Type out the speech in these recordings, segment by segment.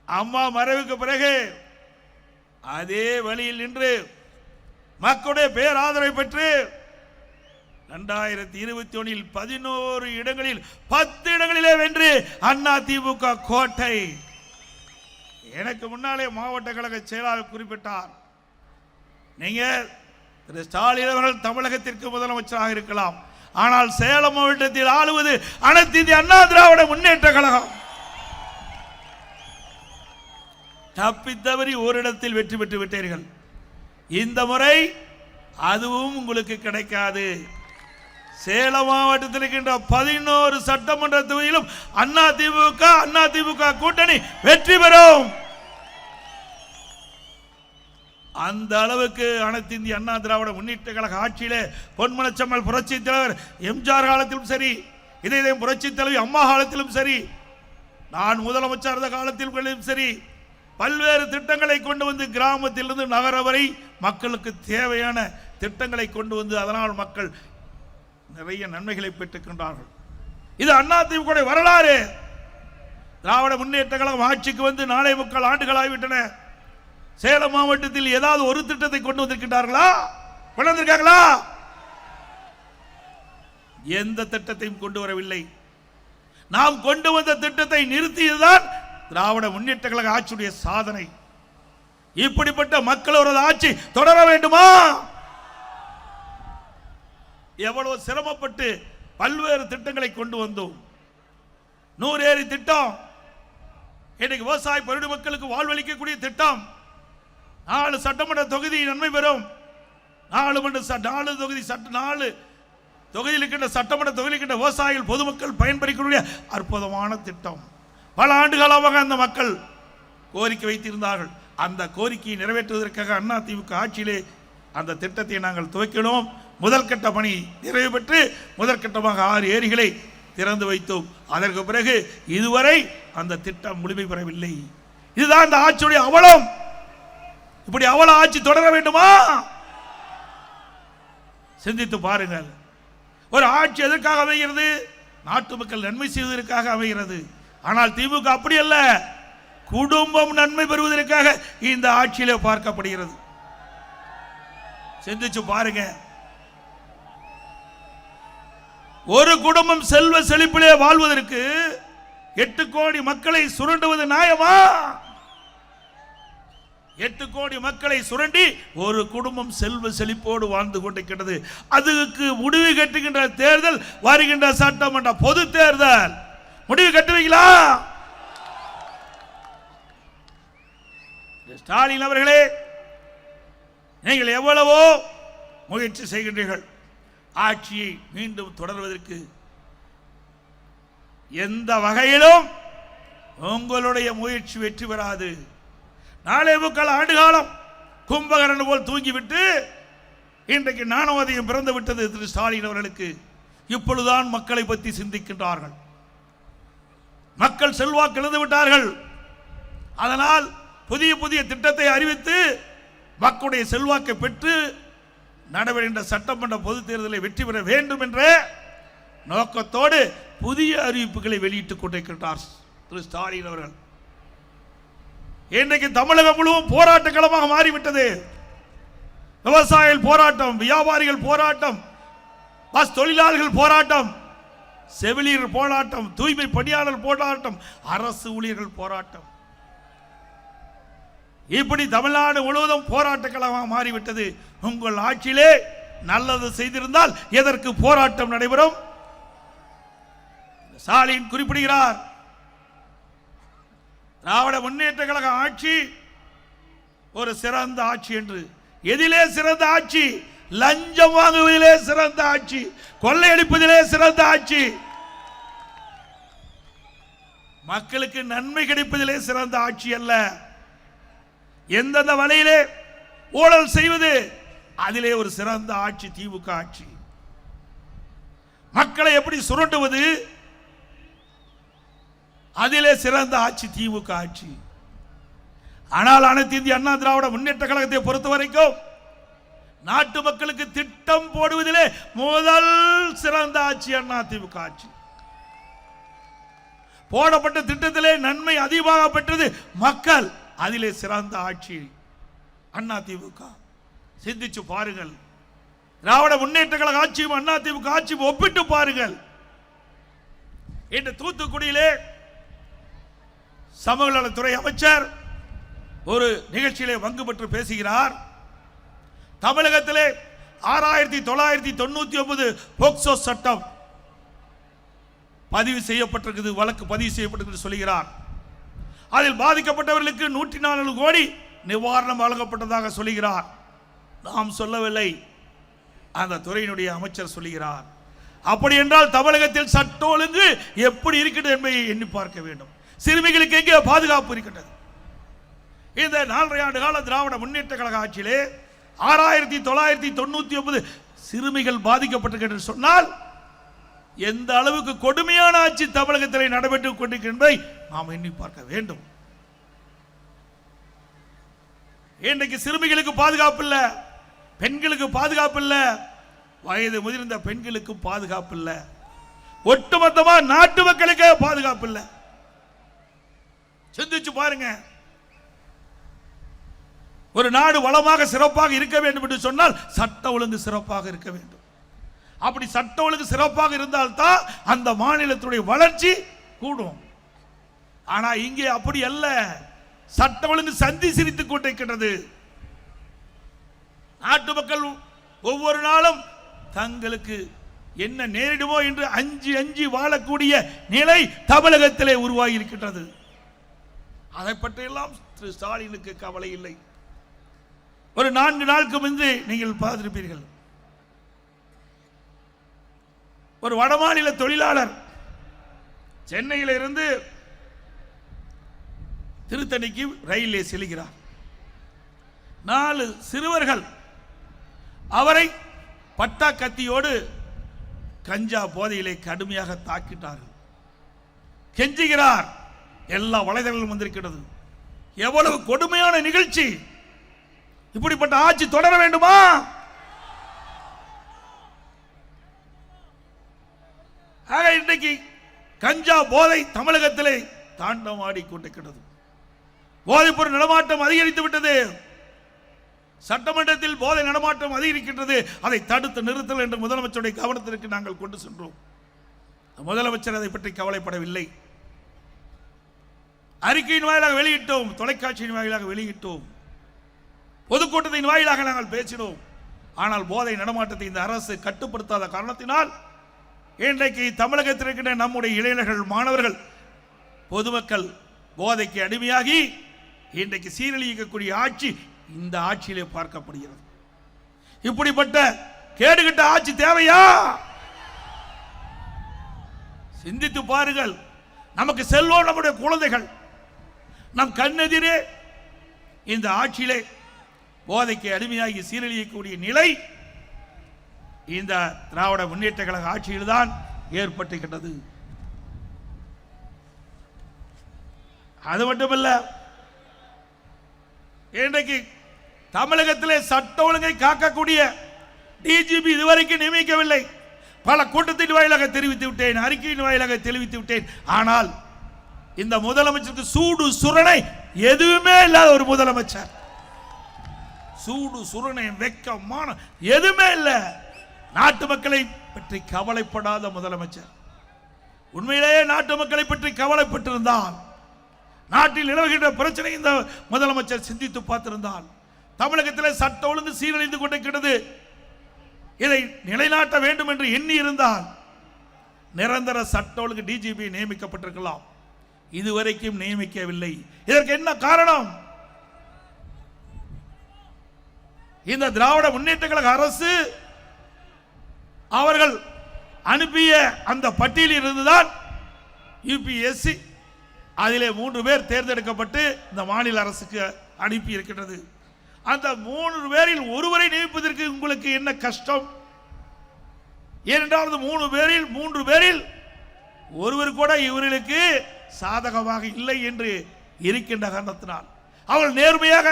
அம்மா மறைவுக்கு பிறகு அதே வழியில் நின்று மக்களுடைய பேராதரவை பெற்று 2021 11 இடங்களில் 10 இடங்களிலே வென்று அதிமுக கோட்டை. எனக்கு முன்னாலே மாவட்ட கழக செயலாளர் குறிப்பிட்டார், நீங்க திரு ஸ்டாலின் அவர்கள் தமிழகத்திற்கு முதலமைச்சராக இருக்கலாம், ஆனால் சேலம் மாவட்டத்தில் ஆளுவது அனைத்து இந்திய அண்ணா திராவிட முன்னேற்ற கழகம். தப்பித்தவறி ஓரிடத்தில் வெற்றி பெற்று விட்டீர்கள். இந்த முறை அதுவும் உங்களுக்கு கிடைக்காது. சேலம் மாவட்டத்தில் இருக்கின்ற 11 சட்டமன்ற தொகுதியிலும் அதிமுக கூட்டணி வெற்றி பெறும். அந்த அளவுக்கு அனைத்து இந்திய அண்ணா திராவிட முன்னேற்ற கழக ஆட்சியிலே பொன்மனச்செம்மல் புரட்சி தலைவர் எம்ஜிஆர் காலத்திலும் சரி, இதயம் புரட்சி தலைவி அம்மா காலத்திலும் சரி, நான் முதலமைச்சர் இருந்த காலத்திலும் சரி, பல்வேறு திட்டங்களை கொண்டு வந்து கிராமத்திலிருந்து நகர வரை மக்களுக்கு தேவையான திட்டங்களை கொண்டு வந்து அதனால் மக்கள் நிறைய நன்மைகளை பெற்றுக்கின்றார்கள். இது அதிமுக வரலாறு. திராவிட முன்னேற்ற கழகம் ஆட்சிக்கு வந்து 4.25 ஆண்டுகள் ஆகிவிட்டன. சேலம் மாவட்டத்தில் ஏதாவது ஒரு திட்டத்தை கொண்டு வந்திருக்கின்றார்களா? கொண்டு வந்திருக்காங்களா? எந்த திட்டத்தையும் கொண்டு வரவில்லை. நாம் கொண்டு வந்த திட்டத்தை நிறுத்தியதுதான் திராவிட முன்னேற்ற கழக ஆட்சியுடைய சாதனை. இப்படிப்பட்ட மக்களோட ஆட்சி தொடர வேண்டுமா? எவ்வளவு சிரமப்பட்டு பல்வேறு திட்டங்களை கொண்டு வந்தோம். 100 ஏரி திட்டம், இன்னைக்கு விவசாய பருவ மக்களுக்கு வாழ்வளிக்கக்கூடிய திட்டம். 4 சட்டமன்ற தொகுதி நன்மை பெறும். 4 தொகுதியில் இருக்கின்ற சட்டமன்ற தொகுதியில் இருக்கின்ற விவசாயிகள் பொதுமக்கள் பயன்பெறக்கூடிய அற்புதமான திட்டம். பல ஆண்டுகாலமாக அந்த மக்கள் கோரிக்கை வைத்திருந்தார்கள். அந்த கோரிக்கையை நிறைவேற்றுவதற்காக அதிமுக ஆட்சியிலே அந்த திட்டத்தை நாங்கள் துவக்கினோம். முதல் கட்ட பணி நிறைவு பெற்று முதற்கட்டமாக 6 ஏரிகளை திறந்து வைத்தோம். அதற்கு பிறகு இதுவரை அந்த திட்டம் முழுமை பெறவில்லை. இதுதான் அந்த ஆட்சியுடைய அவலம். இப்படி அவல ஆட்சி தொடர வேண்டுமா? சிந்தித்து பாருங்கள். ஒரு ஆட்சி எதற்காக அமைகிறது? நாட்டு மக்கள் நன்மை செய்வதற்காக அமைகிறது. ஆனால் திமுக அப்படி அல்ல, குடும்பம் நன்மை பெறுவதற்காக இந்த ஆட்சியிலே பார்க்கப்படுகிறது. சிந்திச்சு பாருங்க. ஒரு குடும்பம் செல்வ செழிப்பிலே வாழ்வதற்கு 8 கோடி மக்களை சுரண்டுவது நியாயமா? 8 கோடி மக்களை சுரண்டி ஒரு குடும்பம் செல்வ செழிப்போடு வாழ்ந்து கொண்டிருக்கிறது. அதுக்கு முடிவு கட்டுகின்ற தேர்தல் வருகின்ற சட்டமன்ற பொது தேர்தல். முடிவு கட்டுவீங்களா? ஸ்டாலின் அவர்களே, நீங்கள் எவ்வளவோ முயற்சி செய்கின்றீர்கள். ஆட்சியை மீண்டும் தொடர்வதற்கு எந்த வகையிலும் உங்களுடைய முயற்சி வெற்றி பெறாது. 4.25 ஆண்டு காலம் கும்பகரன் போல் தூங்கிவிட்டு இன்றைக்கு ஞானோதயம் பிறந்து விட்டது திரு ஸ்டாலின் அவர்களுக்கு. இப்பொழுதுதான் மக்களை பற்றி சிந்திக்கின்றார்கள். மக்கள் செல்வாக்கு இழந்து விட்டார்கள். அதனால் புதிய புதிய திட்டத்தை அறிவித்து மக்களுடைய செல்வாக்கை பெற்று நடைபெறுகின்ற சட்டமன்ற பொது தேர்தலை வெற்றி பெற வேண்டும் என்ற நோக்கத்தோடு புதிய அறிவிப்புகளை வெளியிட்டுக் கொண்டிருக்கின்றார் திரு ஸ்டாலின் அவர்கள். இன்றைக்கு தமிழகம் முழுவதும் போராட்ட களமாக மாறிவிட்டது. விவசாயிகள் போராட்டம், வியாபாரிகள் போராட்டம், பஸ் தொழிலாளர்கள் போராட்டம், செவிலியர் போராட்டம், தூய்மை பணியாளர் போராட்டம், அரசு ஊழியர்கள் போராட்டம். இப்படி தமிழ்நாடு முழுவதும் போராட்ட களமாக மாறிவிட்டது. உங்கள் ஆட்சியிலே நல்லது செய்திருந்தால் எதற்கு போராட்டம் நடைபெறும்? ஸ்டாலின் குறிப்பிடுகிறார், திராவிட முன்னேற்ற கழக ஆட்சி ஒரு சிறந்த ஆட்சி என்று. எதிலே சிறந்த ஆட்சி? லஞ்சம் வாங்குவதிலே சிறந்த ஆட்சி, கொள்ளையடிப்பதிலே சிறந்த ஆட்சி, மக்களுக்கு நன்மை கிடைப்பதிலே சிறந்த ஆட்சி அல்ல. எந்தெந்த வழியிலே ஊழல் செய்வது அதிலே ஒரு சிறந்த ஆட்சி திமுக ஆட்சி. மக்களை எப்படி சுரண்டுவது அதிலே சிறந்த ஆட்சி திமுக ஆட்சி. ஆனால் அனைத்து இந்திய அண்ணா திராவிட முன்னேற்ற கழகத்தை பொறுத்த வரைக்கும் நாட்டு மக்களுக்கு திட்டம் போடுவதிலே முதல் சிறந்த ஆட்சி அண்ணா திமுக ஆட்சி. போடப்பட்ட திட்டத்திலே நன்மை அதிகமாக பெற்றது மக்கள். அதிலே சிறந்த ஆட்சி அதிமுக. சிந்திச்சு பாருங்கள். திராவிட முன்னேற்ற கழக ஆட்சியும் அதிமுக ஆட்சியும் ஒப்பிட்டு பாருங்கள். இன்று தூத்துக்குடியிலே சமூக நலத்துறை அமைச்சர் ஒரு நிகழ்ச்சியிலே பங்கு பெற்று பேசுகிறார். தமிழகத்திலே 6999 போக்சோ சட்டம் பதிவு செய்யப்பட்டிருக்கிறது, வழக்கு பதிவு செய்யப்பட்டிருக்கிறது சொல்கிறார். அதில் பாதிக்கப்பட்டவர்களுக்கு 104 கோடி நிவாரணம் வழங்கப்பட்டதாக சொல்கிறார். நாம் சொல்லவில்லை, அந்த துறையினுடைய அமைச்சர் சொல்கிறார். அப்படி என்றால் தமிழகத்தில் சட்ட ஒழுங்கு எப்படி இருக்கிறது என்பதை எண்ணி பார்க்க வேண்டும். சிறுமிகளுக்கு எங்கே பாதுகாப்பு இருக்கின்றது? இந்த 4.5 ஆண்டு கால திராவிட முன்னேற்ற கழக ஆட்சியிலே 6999 சிறுமிகள் பாதிக்கப்பட்டிருக்கிறது சொன்னால் எந்த அளவுக்கு கொடுமையான ஆட்சி தமிழகத்தில் நடைபெற்றுக் கொண்டிருக்கின்றதை நாம் எண்ணி பார்க்க வேண்டும். இன்றைக்கு சிறுமிகளுக்கு பாதுகாப்பு இல்லை, பெண்களுக்கு பாதுகாப்பு இல்லை, வயது முதிர்ந்த பெண்களுக்கு பாதுகாப்பு இல்லை, ஒட்டுமொத்தமா நாட்டு மக்களுக்கு பாதுகாப்பு இல்லை. சிந்திச்சு பாருங்க. ஒரு நாடு வளமாக சிறப்பாக இருக்க வேண்டும் என்று சொன்னால் சட்ட ஒழுங்கு சிறப்பாக இருக்க வேண்டும். அப்படி சட்ட ஒழுங்கு சிறப்பாக இருந்தால்தான் அந்த மாநிலத்துடைய வளர்ச்சி கூடும். ஆனா இங்கே அப்படி அல்ல. சட்ட ஒழுங்கு சந்தி சிரித்துக் கொண்டிருக்கிறது. நாட்டு மக்கள் ஒவ்வொரு நாளும் தங்களுக்கு என்ன நேரிடுமோ என்று அஞ்சி அஞ்சி வாழக்கூடிய நிலை தமிழகத்திலே உருவாகி இருக்கின்றது. அதை பற்றியெல்லாம் திரு ஸ்டாலினுக்கு கவலை இல்லை. ஒரு 4 நாளுக்கு முன்பு நீங்கள் பார்த்திருப்பீர்கள், ஒரு வடமாநில தொழிலாளர் சென்னையில் இருந்து திருத்தணிக்கு ரயிலில் செல்கிறார். 4 சிறுவர்கள் அவரை பட்டா கத்தியோடு கஞ்சா போதையிலே கடுமையாக தாக்கிட்டார்கள். கெஞ்சுகிறார். எல்லா வலைதளங்களும் வந்திருக்கிறது. எவ்வளவு கொடுமையான நிகழ்ச்சி! இப்படிப்பட்ட ஆட்சி தொடர வேண்டுமா? ஆக இன்றைக்கு கஞ்சா போதை தமிழகத்திலே தாண்டவமாடி கொண்டிருக்கிறது. போதைப் பொருள் நடமாட்டம் அதிகரித்து விட்டது. சட்டமன்றத்தில் போதை நடமாட்டம் அதிகரிக்கின்றது. அதை தடுத்து நிறுத்தல் என்று முதலமைச்சருடைய கவனத்திற்கு நாங்கள் கொண்டு சென்றோம். முதலமைச்சர் அதை பற்றி கவலைப்படவில்லை. அறிக்கையின் வாயிலாக வெளியிட்டோம், தொலைக்காட்சியின் வாயிலாக வெளியிட்டோம், பொதுக்கூட்டத்தின் வாயிலாக நாங்கள் பேசினோம். ஆனால் போதை நடமாட்டத்தை இந்த அரசு கட்டுப்படுத்தாத காரணத்தினால் இன்றைக்கு தமிழகத்தில் இருக்கின்ற நம்முடைய இளைஞர்கள், மாணவர்கள், பொதுமக்கள் போதைக்கு அடிமையாகி இன்றைக்கு சீரழிக்கக்கூடிய ஆட்சி இந்த ஆட்சியிலே பார்க்கப்படுகிறது. இப்படிப்பட்ட கேடுகட்ட ஆட்சி தேவையா? சிந்தித்து பாருங்கள். நமக்கு செல்வோம் நம்முடைய குழந்தைகள். நம் கண்ணெதிரே இந்த ஆட்சியிலே போதைக்கு அடிமையாகி சீரழியக்கூடிய நிலை இந்த திராவிட முன்னேற்ற கழக ஆட்சியில் தான் ஏற்பட்டுகின்றது. அது மட்டுமல்ல, இன்றைக்கு தமிழகத்திலே சட்ட ஒழுங்கை காக்கக்கூடிய டிஜிபி இதுவரைக்கும் நியமிக்கவில்லை. பல கூட்டத்தின் வாயிலாக தெரிவித்து விட்டேன், அறிக்கையின் வாயிலாக தெரிவித்து விட்டேன். ஆனால் இந்த முதலமைச்சருக்கு சூடு சுரணை எதுவுமே இல்லாத ஒரு முதலமைச்சர். சூடு சுரணை வெக்கமான எதுவுமே இல்லை. நாட்டு மக்களை பற்றி கவலைப்படாத முதலமைச்சர். உண்மையிலேயே நாட்டு மக்களை பற்றி கவலைப்பட்டிருந்தால், நாட்டில் நிலவுகின்ற பிரச்சனை இந்த முதலமைச்சர் சிந்தித்து பார்த்திருந்தால், தமிழகத்தில் சட்ட ஒழுங்கு சீரழிந்து கொண்டிருக்கிறது, இதை நிலைநாட்ட வேண்டும் என்று எண்ணி இருந்தால் நிரந்தர சட்ட ஒழுங்கு டிஜிபி நியமிக்கப்பட்டிருக்கலாம். இதுவரைக்கும் நியமிக்கவில்லை. இதற்கு என்ன காரணம்? இந்த திராவிட முன்னேற்ற கழக அரசு அவர்கள் அனுப்பிய அந்த பட்டியலில் இருந்துதான் யுபிஎஸ்சி அதிலே 3 பேர் தேர்ந்தெடுக்கப்பட்டு இந்த மாநில அரசுக்கு அனுப்பி இருக்கின்றது. அந்த 3 பேரில் ஒருவரை நியமிப்பதற்கு உங்களுக்கு என்ன கஷ்டம்? ஏனென்றால் 3 பேரில் ஒருவர் கூட இவர்களுக்கு சாதகமாக இல்லை என்று இருக்கின்ற காரணத்தினால், அவர்கள் நேர்மையாக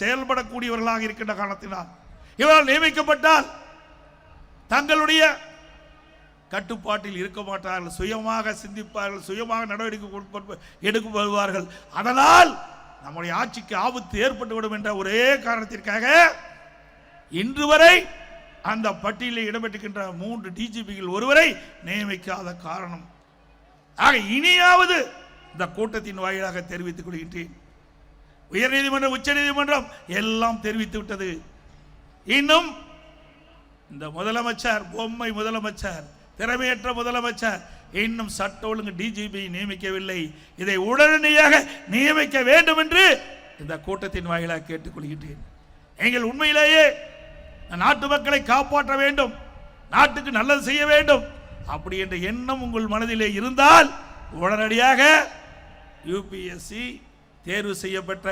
செயல்படக்கூடியவர்களாக இருக்கின்ற காரணத்தினால் இவர்கள் நியமிக்கப்பட்டால் தங்களுடைய கட்டுப்பாட்டில் இருக்க மாட்டார்கள், சுயமாக சிந்திப்பார்கள், சுயமாக நடவடிக்கை எடுக்கப்படுவார்கள். அதனால் நம்முடைய ஆட்சிக்கு ஆபத்து ஏற்பட்டுவிடும் என்ற ஒரே காரணத்திற்காக இன்று வரை அந்த பட்டியலில் இடம்பெற்றிருக்கின்ற 3 டிஜிபிகள் ஒருவரை நியமிக்காத காரணம். ஆக இனியாவது இந்த கூட்டத்தின் வாயிலாக தெரிவித்துக் கொள்கின்றேன், உயர்நீதிமன்றம், உச்ச நீதிமன்றம் எல்லாம் தெரிவித்து விட்டது. இன்னும் இந்த முதலமைச்சர், பொம்மை முதலமைச்சர், திறமையற்ற முதலமைச்சர் இன்னும் சட்ட ஒழுங்கு டிஜிபி நியமிக்கவில்லை. இதை உடனடியாக நியமிக்க வேண்டும் என்று இந்த கூட்டத்தின் வாயிலாக கேட்டுக்கொள்கின்றேன். எங்கள் உண்மையிலேயே நாட்டு மக்களை காப்பாற்ற வேண்டும், நாட்டுக்கு நல்லது செய்ய வேண்டும் அப்படி என்ற எண்ணம் உங்கள் மனதிலே இருந்தால் உடனடியாக யுபிஎஸ்சி தேர்வு செய்யப்பட்ட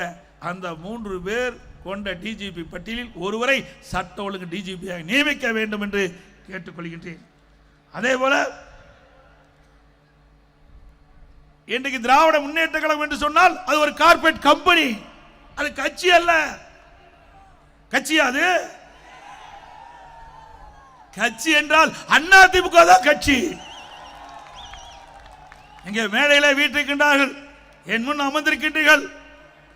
அந்த 3 பேர் கொண்ட டிஜிபி பட்டியலில் ஒருவரை சட்ட ஒழுங்கு டிஜிபியாக நியமிக்க வேண்டும் என்று கேட்டுக்கொள்கின்றேன். அதே போல இன்றைக்கு திராவிட முன்னேற்ற கழகம் என்று சொன்னால் அது ஒரு கார்ப்பரேட் கம்பெனி, அது கட்சி அல்ல. கட்சியா அது? கட்சி என்றால் அதிமுக தான் கட்சி. இங்கே மேடையில வீட்டிருக்கின்றார்கள், என் முன் அமர்ந்திருக்கின்றீர்கள்.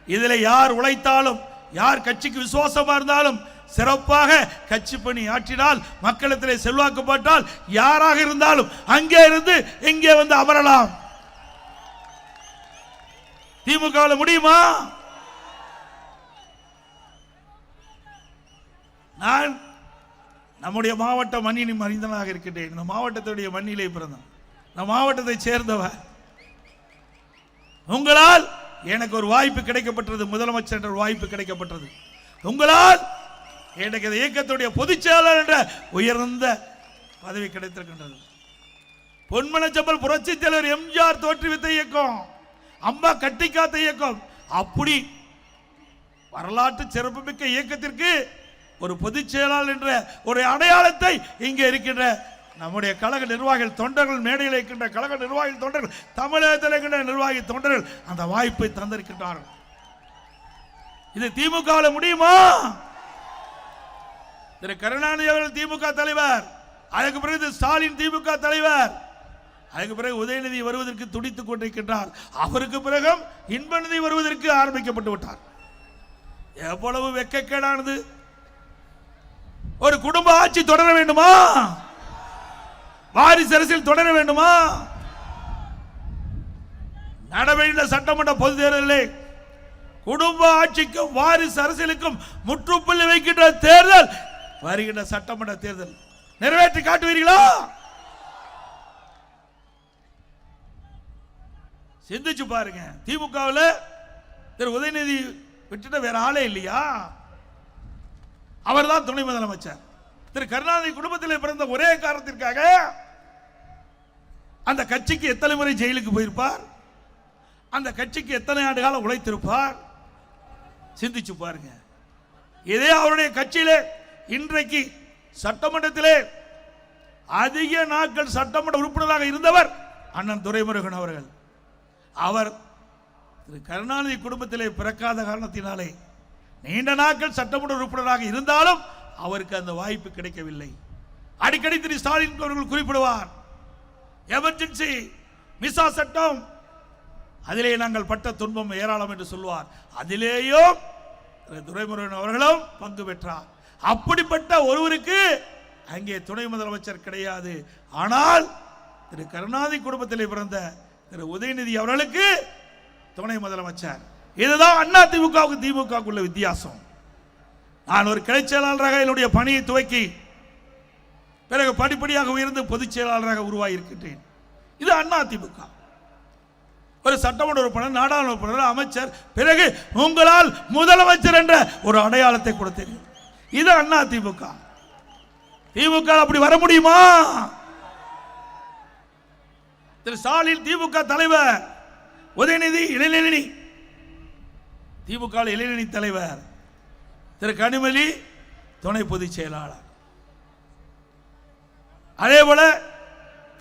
இதில் யார் உழைத்தாலும், யார் கட்சிக்கு விசுவாசமா இருந்தாலும், சிறப்பாக கட்சி பணி ஆற்றினால், மக்களிடத்திலே செல்வாக்கப்பட்டால், யாராக இருந்தாலும் அங்கே இருந்து இங்கே வந்து அமரலாம். திமுக முடியுமா? நான் நம்முடைய மாவட்ட மண்ணின் மனிதனாக இருக்கின்றேன். இந்த மாவட்டத்துடைய மண்ணிலே பிறந்தான், இந்த மாவட்டத்தை சேர்ந்தவர். உங்களால் எனக்கு ஒரு வாய்ப்பு கிடைக்கப்பட்டது, முதலமைச்சர் என்ற வாய்ப்பு கிடைக்கப்பட்டது. உங்களால் எனக்கு இந்த இயக்கத்துடைய பொதுச் செயலாளர் என்ற உயர்ந்த பதவி கிடைத்திருக்கின்றது. பொன்மனச்சம்பல் புரட்சி தலைவர் எம்ஜிஆர் தோற்றுவித்த இயக்கம், அம்மா கட்டி காத்த இயக்கம். அப்படி வரலாற்று சிறப்புமிக்க இயக்கத்திற்கு ஒரு பொதுச் செயலாளர் என்ற ஒரு அடையாளத்தை இங்கே இருக்கின்ற நம்முடைய கழக நிர்வாகிகள், தொண்டர்கள், மேடையில் இருக்கின்ற கழக நிர்வாகிகள், தொண்டர்கள், தமிழகத்தில் இருக்கின்ற நிர்வாகி தொண்டர்கள் அந்த வாய்ப்பை தந்திருக்கின்றார்கள். இது திமுக முடியுமா? திரு கருணாநிதி அவர்கள் திமுக தலைவர், அதுக்கு பிறகு ஸ்டாலின் திமுக தலைவர், அதுக்கு பிறகு உதயநிதி வருவதற்கு துடித்துக் கொண்டிருக்கின்றார். அவருக்கு பிறகு இன்பநிதி வருவதற்கு ஆரம்பிக்கப்பட்டு விட்டார். எவ்வளவு வெட்கக்கேடானது! ஒரு குடும்ப ஆட்சி தொடர வேண்டுமா? வாரிசு அரசியல் தொடர வேண்டுமா? நடவடிக்கை சட்டமன்ற பொது தேர்தலில் குடும்ப ஆட்சிக்கும் வாரிசு அரசியலுக்கும் முற்றுப்புள்ளி வைக்கின்ற தேர்தல் வருகின்ற சட்டமன்ற தேர்தல். நிறைவேற்றி காட்டுவீர்களா? சிந்திச்சு பாருங்க. திமுகவில் திரு உதயநிதி விட்டுட்ட வேற ஆளே இல்லையா? அவர் தான் துணை முதலமைச்சர். திரு கருணாநிதி குடும்பத்தில் பிறந்த ஒரே காரணத்திற்காக அந்த கட்சிக்கு எத்தனை முறை ஜெயிலுக்கு போயிருப்பார், அந்த கட்சிக்கு எத்தனை ஆண்டு காலம் உழைத்திருப்பார். சிந்திச்சு பாருங்க. இதே அவருடைய கட்சியிலே இன்றைக்கு சட்டமன்றத்திலே அதிக நாட்கள் சட்டமன்ற உறுப்பினராக இருந்தவர் அண்ணன் துரைமுருகன் அவர்கள். அவர் திரு கருணாநிதி குடும்பத்திலே பிறக்காத காரணத்தினாலே நீண்ட நாட்கள் சட்டமன்ற உறுப்பினராக இருந்தாலும் அவருக்கு அந்த வாய்ப்பு கிடைக்கவில்லை. அடிக்கடி திரு ஸ்டாலின் அவர்கள் குறிப்பிடுவார், எமர்ஜென்சி மிசா சட்டம், அதிலே நாங்கள் பட்ட துன்பம் ஏராளம் என்று சொல்வார். அதிலேயும் துரைமுருகன் அவர்களும் பங்கு பெற்றார். அப்படிப்பட்ட ஒருவருக்கு அங்கே துணை முதலமைச்சர் கிடையாது. ஆனால் திரு கருணாநிதி குடும்பத்திலே பிறந்த திரு உதயநிதி அவர்களுக்கு துணை முதலமைச்சர். இதுதான் அதிமுகவுக்கு திமுகவுக்கு உள்ள வித்தியாசம். நான் ஒரு கிளை செயலாளராக என்னுடைய பணியை துவக்கி பிறகு படிப்படியாக உயர்ந்து பொதுச் செயலாளராக உருவாகி இருக்கின்றேன். இது அதிமுக. ஒரு சட்டமன்ற உறுப்பினர், நாடாளுமன்ற உறுப்பினர், அமைச்சர், பிறகு உங்களால் முதலமைச்சர் என்ற ஒரு அடையாளத்தை கொடுத்தேன். இது அதிமுக. திமுக அப்படி வர முடியுமா? திரு ஸ்டாலின் திமுக தலைவர், உதயநிதி இளைஞரணி திமுக இளைஞரணி தலைவர், திரு கனிமொழி துணை பொதுச் செயலாளர். அதே போல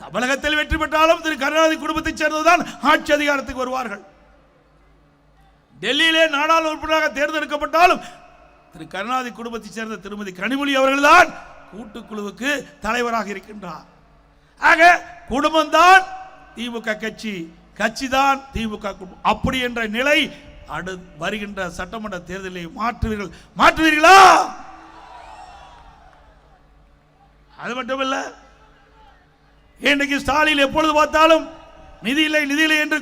தமிழகத்தில் வெற்றி பெற்றாலும் திரு கருணாநிதி குடும்பத்தைச் சேர்ந்ததுதான் ஆட்சி அதிகாரத்துக்கு வருவார்கள். டெல்லியிலே நாடாளுமன்ற உறுப்பினராக தேர்ந்தெடுக்கப்பட்டாலும் திரு கருணாநிதி குடும்பத்தைச் சேர்ந்த திருமதி கனிமொழி அவர்கள்தான் கூட்டுக்குழுவுக்கு தலைவராக இருக்கின்றார். ஆக குடும்பம் தான் திமுக கட்சி, கட்சி தான் திமுக குடும்பம். அப்படி என்ற நிலை வருகின்ற சட்டமன்ற தேர்தலில் மாற்றுவீர்களா? அது மட்டுமல்ல, இன்றைக்கு ஸ்டாலின் எப்பொழுது பார்த்தாலும் நிதி இல்லை நிதி இல்லை என்று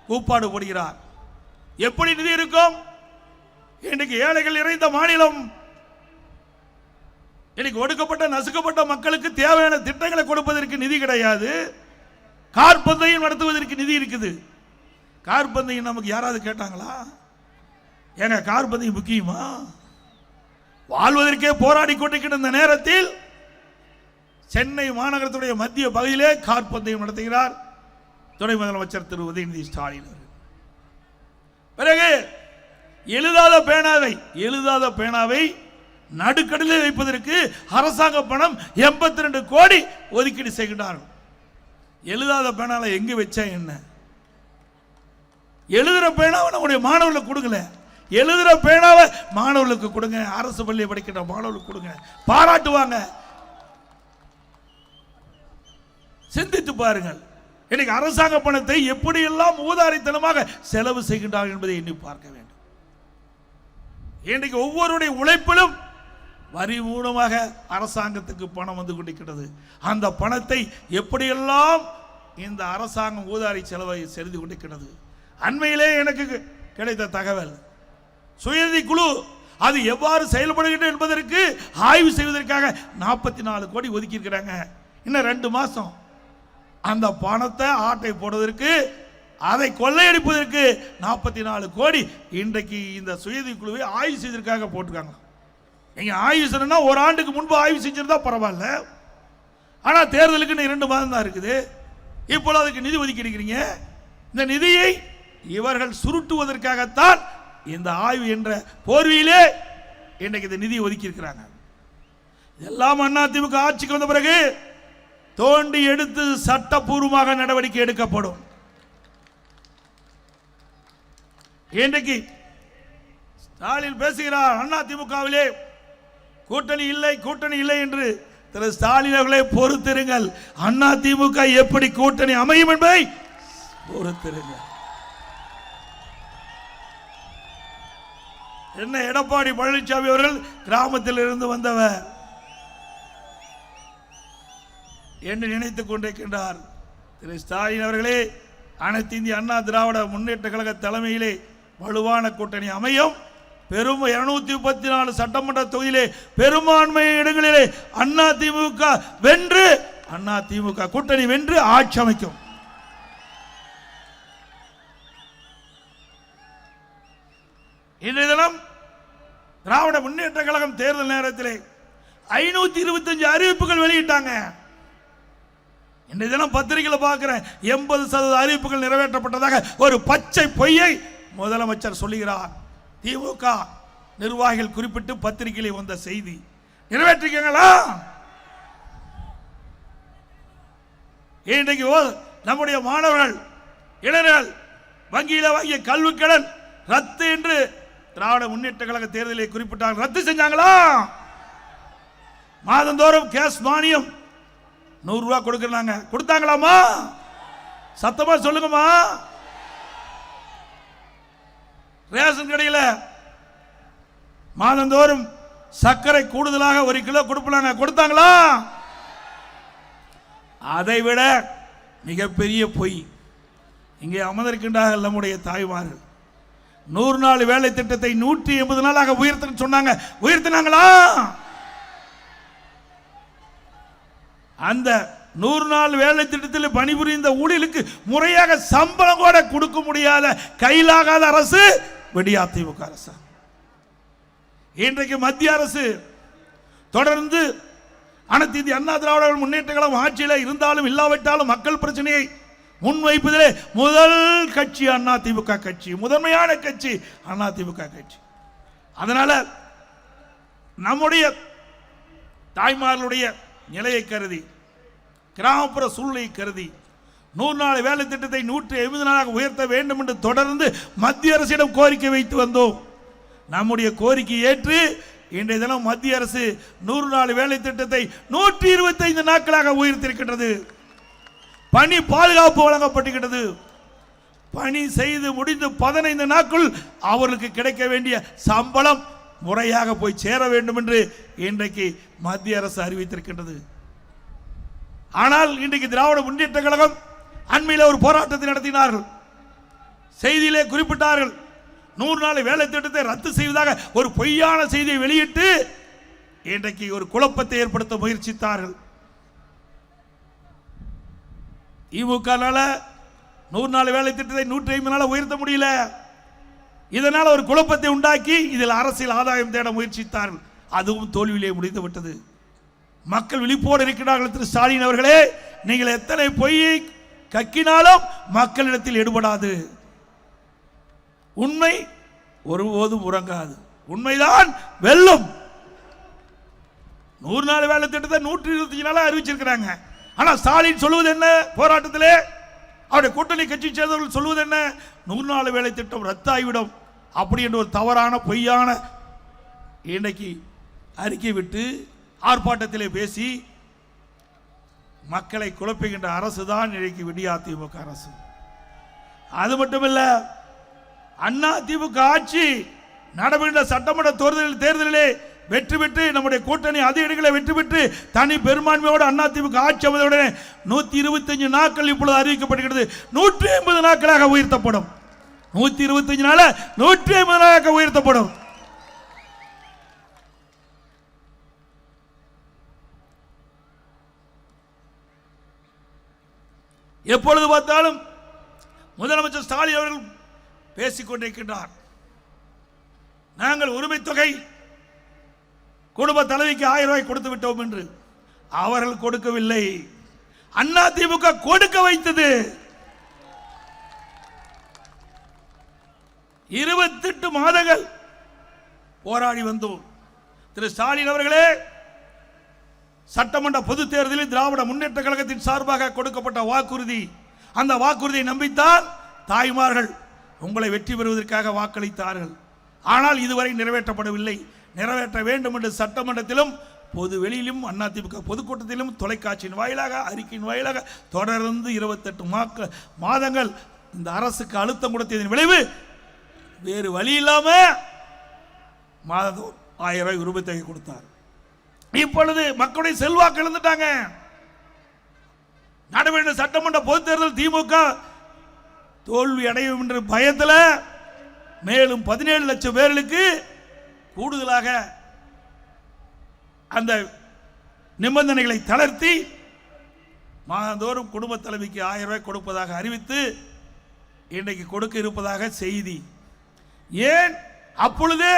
கூப்பாடு போடுகிறார். எப்படி நிதி இருக்கும்? இன்றைக்கு ஏழைகள் நிறைந்த மாநிலம், இன்னைக்கு ஒடுக்கப்பட்ட நசுக்கப்பட்ட மக்களுக்கு தேவையான திட்டங்களை கொடுப்பதற்கு நிதி கிடையாது. கார் பந்தயம் நடத்துவதற்கு நிதி இருக்குது. கார் பந்தயம் நமக்கு யாராவது கேட்டாங்களா? ஏங்க கார் பந்தயம் முக்கியமா? வாழ்வதற்கே போராடி கொண்டிருக்கிற நேரத்தில் சென்னை மாநகரத்துடைய மத்திய பகுதியிலே கார் பந்தயம் நடத்துகிறார் துணை முதலமைச்சர் திரு உதயநிதி ஸ்டாலின். பிறகு எழுதாத பேனாவை நடுக்கடலில் வைப்பதற்கு அரசாங்க பணம் 82 கோடி ஒதுக்கீடு செய்கிறார்கள். எழுதாத பேனால எங்க வச்சா என்ன? எழுதுற பேனாவை நம்முடைய மாணவர்களுக்கு கொடுக்கல. எழுதுற பேனாவை மாணவர்களுக்கு கொடுங்க, அரசு பள்ளியை படிக்கிற மாணவர்களுக்கு கொடுங்க, பாராட்டுவாங்க. சிந்தித்து பாருங்கள், இன்னைக்கு அரசாங்க பணத்தை எப்படியெல்லாம் ஊதாரித்தனமாக செலவு செய்கின்றார்கள் என்பதை எண்ணி பார்க்க வேண்டும். இன்றைக்கு ஒவ்வொருடைய உழைப்பிலும் வரி மூலமாக அரசாங்கத்துக்கு பணம் வந்து கொண்டிருக்கிறது. அந்த பணத்தை எப்படியெல்லாம் இந்த அரசாங்கம் ஊதாரி செலவை செய்து கொண்டிருக்கிறது. அண்மையிலே எனக்கு கிடைத்த தகவல், சுயநிதி குழு அது எவ்வாறு செயல்படுகிறது என்பதற்கு ஆய்வு செய்வதற்காக 44 கோடி ஒதுக்கி இருக்கிறாங்க. இன்னும் 2 மாசம் அந்த பணத்தை ஆட்டை போடுவதற்கு, அதை கொள்ளையடிப்பதற்கு 44 கோடி இன்றைக்கு இந்த சுயநிதி குழுவை ஆய்வு செய்வதற்காக போட்டிருக்காங்க. நீங்க ஆய்வு செய்யணும்னா ஒரு ஆண்டுக்கு முன்பு ஆய்வு செஞ்சிருந்தா பரவாயில்ல. ஆனா தேர்தலுக்கு 2 மாதம் தான் இருக்குது. இப்போ அதுக்கு நிதி ஒதுக்கி இருக்கிறீங்க. இந்த நிதியை இவர்கள் சுருட்டுவதற்காகத்தான் இந்த ஆய்வு என்ற போர்வையிலே இன்றைக்கு இந்த நிதியை ஒதுக்கி இருக்கிறாங்க. எல்லாம் அதிமுக ஆட்சிக்கு வந்த பிறகு தோண்டி எடுத்து சட்டப்பூர்வமாக நடவடிக்கை எடுக்கப்படும். இன்றைக்கு ஸ்டாலின் பேசுகிறார், அதிமுகவிலே கூட்டணி இல்லை என்று. திரு ஸ்டாலின் அவர்களே பொறுத்திருங்கள், அதிமுக எப்படி கூட்டணி அமையும் என்பதை பொறுத்திருங்கள். என்ன எடப்பாடி பழனிசாமி அவர்கள் கிராமத்தில் இருந்து வந்தவர் என்று நினைத்துக் கொண்டிருக்கின்றார். திரு ஸ்டாலின் அவர்களே, அனைத்து இந்திய அண்ணா திராவிட முன்னேற்ற கழக தலைமையிலே வலுவான கூட்டணி அமையும். பெரும் 234 சட்டமன்ற தொகுதியிலே பெரும்பான்மை இடங்களிலே அதிமுக வென்று, அதிமுக கூட்டணி வென்று ஆட்சி அமைக்கும். இன்றைய தினம் திராவிட முன்னேற்ற கழகம் தேர்தல் நேரத்திலே 525 அறிவிப்புகள் வெளியிட்டாங்க. இன்றைய தினம் பத்திரிகையில் பார்க்கிறேன், 80% அறிவிப்புகள் நிறைவேற்றப்பட்டதாக ஒரு பச்சை பொய்யை முதலமைச்சர் சொல்லுகிறார். திமுக நிர்வாகிகள் குறிப்பிட்டு பத்திரிகையில் வந்த செய்தி. நிறைவேற்றிக்கங்களா? இன்றைக்கு நம்முடைய மாணவர்கள், இளைஞர்கள் வங்கியில் வாங்கிய கல்வி கடன் ரத்து என்று திராவிட முன்னேற்ற கழக தேர்தலில் குறிப்பிட்டார்கள். ரத்து செஞ்சாங்களா? மாதந்தோறும் கேஸ் மானியம் 100 ரூபாய் கொடுக்கறாங்க, கொடுத்தாங்களாமா? சத்தமா சொல்லுங்கம்மா. ரேஷன் கடையில் மாதந்தோறும் சர்க்கரை கூடுதலாக 1 கிலோ கொடுப்பாங்க, கொடுத்தாங்களா? அதை விட மிகப்பெரிய பொய் இங்கே அமர்ந்திருக்கின்றார்கள் நம்முடைய தாய்மார்கள். 100 நாள் வேலை திட்டத்தை 180 நாளாக உயர்த்த சொன்னாங்க, உயர்த்தினாங்களா? அந்த 100 நாள் வேலை திட்டத்தில் பணிபுரிந்த ஊழியர்களுக்கு முறையாக சம்பளம் கூட கொடுக்க முடியாத கையிலாகாத அரசு அதிமுக அரசு. இன்றைக்கு மத்திய அரசு தொடர்ந்து அனைத்து இந்திய அண்ணா திராவிட முன்னேற்ற கழகம் ஆட்சியில் இருந்தாலும் இல்லாவிட்டாலும் மக்கள் பிரச்சனையை முன்வைப்பதிலே முதல் கட்சி அதிமுக கட்சி, முதன்மையான கட்சி அதிமுக கட்சி. அதனால நம்முடைய தாய்மார்களுடைய நிலையை கருதி, கிராமப்புற சூழ்நிலையை கருதி 100 நாள் வேலை திட்டத்தை 180 நாளாக உயர்த்த வேண்டும் என்று தொடர்ந்து மத்திய அரசிடம் கோரிக்கை வைத்து வந்தோம். நம்முடைய கோரிக்கை ஏற்று இன்றைய தினம் மத்திய அரசு 100 நாள் வேலை திட்டத்தை 125 நாட்களாக உயர்த்திருக்கின்றது. பணி பாதுகாப்பு வழங்கப்பட்டிருக்கிறது. பணி செய்து முடிந்து 15 நாட்கள் அவர்களுக்கு கிடைக்க வேண்டிய சம்பளம் முறையாக போய் சேர வேண்டும் என்று இன்றைக்கு மத்திய அரசு அறிவித்திருக்கின்றது. ஆனால் இன்றைக்கு திராவிட முன்னேற்ற கழகம் அண்மையில் ஒரு போராட்டத்தை நடத்தினார்கள். செய்தியிலே குறிப்பிட்டார்கள், 100 நாள் வேலை திட்டத்தை ரத்து செய்வதாக ஒரு பொய்யான செய்தியை வெளியிட்டு இன்றைக்கு ஒரு குழப்பத்தை ஏற்படுத்த முயற்சித்தார்கள். திமுக 100 நாள் வேலை திட்டத்தை 150 நாள் உயர்த்த முடியல. இதனால் ஒரு குழப்பத்தை உண்டாக்கி இதில் அரசியல் ஆதாயம் தேட முயற்சித்தார்கள். அதுவும் தோல்வியிலே முடிந்து விட்டது. மக்கள் விழிப்போடு இருக்கிறார்கள். திரு ஸ்டாலின் அவர்களே, நீங்கள் எத்தனை பொய்யை கக்கினாலும் மக்களிடத்தில் எடுபடாது. உண்மை ஒருபோதும் உறங்காது. உண்மைதான் வெல்லும். 100 நாள் வேலை திட்டத்தை 125 நாளா அறிவிச்சிருக்கிறாங்க. ஆனா ஸ்டாலின் சொல்லுவது என்ன? போராட்டத்திலே அவருடைய கூட்டணி கட்சி சேர்ந்தவர்கள் சொல்லுவது என்ன? 100 நாள் வேலை திட்டம் ரத்தாகிவிடும் அப்படி என்ற ஒரு தவறான பொய்யான இன்னைக்கு அறிக்கை விட்டு ஆர்ப்பாட்டத்திலே பேசி மக்களை குழப்புகின்ற அரசு தான் இன்றைக்கு விடியா திமுக அரசு. அது மட்டுமல்ல, அண்ணா திமுக ஆட்சி நடைபெற்ற சட்டமன்ற தேர்தலிலே வெற்றி பெற்று நம்முடைய கூட்டணி அதிக இடங்களை வெற்றி பெற்று தனி பெரும்பான்மையோடு அண்ணா திமுக ஆட்சி அமைந்தவுடனே 125 நாட்கள் இப்பொழுது அறிவிக்கப்படுகிறது. 150 நாட்களாக உயர்த்தப்படும். 125 நாள் 150 நாளாக உயர்த்தப்படும். எப்பொழுது பார்த்தாலும் முதலமைச்சர் ஸ்டாலின் அவர்கள் பேசிக் கொண்டிருக்கின்றார். நாங்கள் உரிமை தொகை குடும்ப தலைவிக்கு 1000 ரூபாய் கொடுத்து விட்டோம் என்று. அவர்கள் கொடுக்கவில்லை, அண்ணா திமுக கொடுக்க வைத்தது. 28 மாதங்கள் போராடி வந்தோம். திரு ஸ்டாலின் அவர்களே, சட்டமன்ற பொது தேர்தலில் திராவிட முன்னேற்ற கழகத்தின் சார்பாக கொடுக்கப்பட்ட வாக்குறுதி, அந்த வாக்குறுதியை நம்பித்தான் தாய்மார்கள் உங்களை வெற்றி பெறுவதற்காக வாக்களித்தார்கள். ஆனால் இதுவரை நிறைவேற்றப்படவில்லை. நிறைவேற்ற வேண்டும் என்று சட்டமன்றத்திலும் பொது வெளியிலும் அதிமுக பொதுக்கூட்டத்திலும் தொலைக்காட்சியின் வாயிலாக அறிக்கையின் வாயிலாக தொடர்ந்து 28 மாதங்கள் இந்த அரசுக்கு அழுத்தம் கொடுத்ததன் விளைவு வேறு வழி இல்லாம மாதம் 1000 ரூபாய் உரிமை தொகை கொடுத்தார். இப்பொழுது மக்களுடைய செல்வாக்கு இழந்துட்டாங்க. நடைபெற்ற சட்டமன்ற பொது தேர்தல் திமுக தோல்வி அடையும் என்ற பயத்தில் மேலும் 17 லட்சம் பேர்களுக்கு கூடுதலாக அந்த நிபந்தனைகளை தளர்த்தி மாதந்தோறும் குடும்ப தலைவிக்கு 1000 ரூபாய் கொடுப்பதாக அறிவித்து இன்றைக்கு கொடுக்க இருப்பதாக செய்தி. ஏன் அப்பொழுதே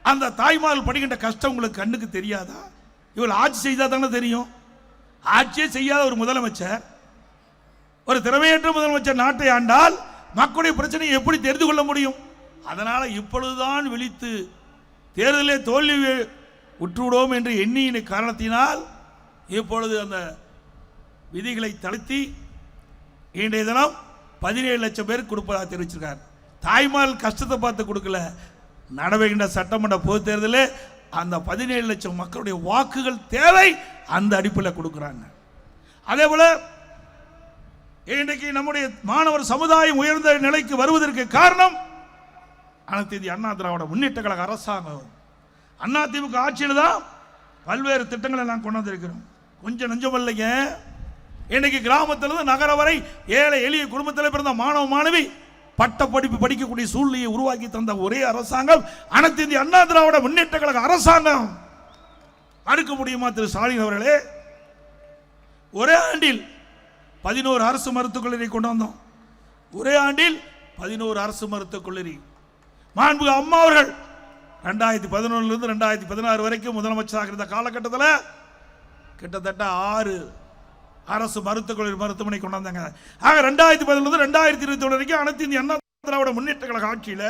அந்த தாய்மார்கள் படுகின்ற கஷ்டம் உங்களுக்கு கண்ணுக்கு தெரியாதா? இவள் ஆட்சி செய்தா தானே தெரியும். ஆட்சியே செய்யாத ஒரு முதலமைச்சர், ஒரு திறமையற்ற முதலமைச்சர் நாட்டை ஆண்டால் மக்களுடைய பிரச்சனையை எப்படி தெரிந்து கொள்ள முடியும்? அதனால இப்பொழுதுதான் விழித்து தேர்தலே தோல்வி உற்றுவிடுவோம் என்று எண்ணிய காரணத்தினால் இப்பொழுது அந்த விதிகளை தளர்த்தி இன்றைய தினம் 17 லட்சம் பேருக்கு கொடுப்பதாக தெரிவிச்சிருக்கார். தாய்மார்கள் கஷ்டத்தை பார்த்து கொடுக்கல. நடைபெறுகின்ற சட்டமன்ற பொது தேர்தலில் அந்த 17 லட்சம் மக்களுடைய வாக்குகள் தேவை, அந்த அடிப்படையில் கொடுக்கிறாங்க. அதே போல இன்றைக்கு நம்முடைய மாணவர் சமுதாயம் உயர்ந்த நிலைக்கு வருவதற்கு காரணம் அனைத்து இந்திய அண்ணா திராவிட முன்னேற்ற கழக அரசாங்கம். அண்ணா திமுக ஆட்சியில் தான் பல்வேறு திட்டங்களை நான் கொண்டு வந்திருக்கிறோம். கொஞ்சம் நெஞ்சம் இல்லைங்க. இன்னைக்கு கிராமத்திலிருந்து நகர வரை ஏழை எளிய குடும்பத்தில் பிறந்த மாணவ மாணவி பட்ட படிப்பு படிக்கக்கூடிய சூழ்நிலையை உருவாக்கி தந்த ஒரே அரசாங்கம் அனைத்து இந்திய அண்ணா திராவிட முன்னேற்ற கழக அரசாங்கம். அடுக்க முடியுமா திரு ஸ்டாலின் அவர்களே? ஒரே ஆண்டில் 11 அரசு மருத்துவக் கல்லூரி கொண்டு வந்தோம். ஒரே ஆண்டில் 11 அரசு மருத்துவக் கல்லூரி. மாண்புமிகு அம்மா அவர்கள் 2011 2016 வரைக்கும் முதலமைச்சராக இருந்த காலகட்டத்தில் கிட்டத்தட்ட 6 அரசு மருத்துவக் கல்லூரி மருத்துவமனை கொண்டு வந்தாங்க. ஆக 2011 2021 வரைக்கும் அனைத்து இந்திய அண்ணா திராவிட முன்னேற்ற கழக ஆட்சியில்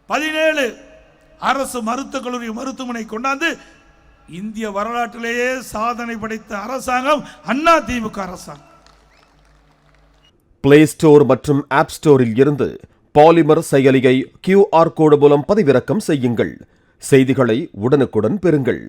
17 அரசு மருத்துவக் கல்லூரி மருத்துவமனை கொண்டாந்து இந்திய வரலாற்றிலேயே சாதனை படைத்த அரசாங்கம் அண்ணா திமுக அரசாங்கம். பிளே ஸ்டோர் மற்றும் ஆப் ஸ்டோரில் இருந்து பாலிமர் செயலியை QR கோடு மூலம் பதிவிறக்கம் செய்யுங்கள். செய்திகளை உடனுக்குடன் பெறுங்கள்.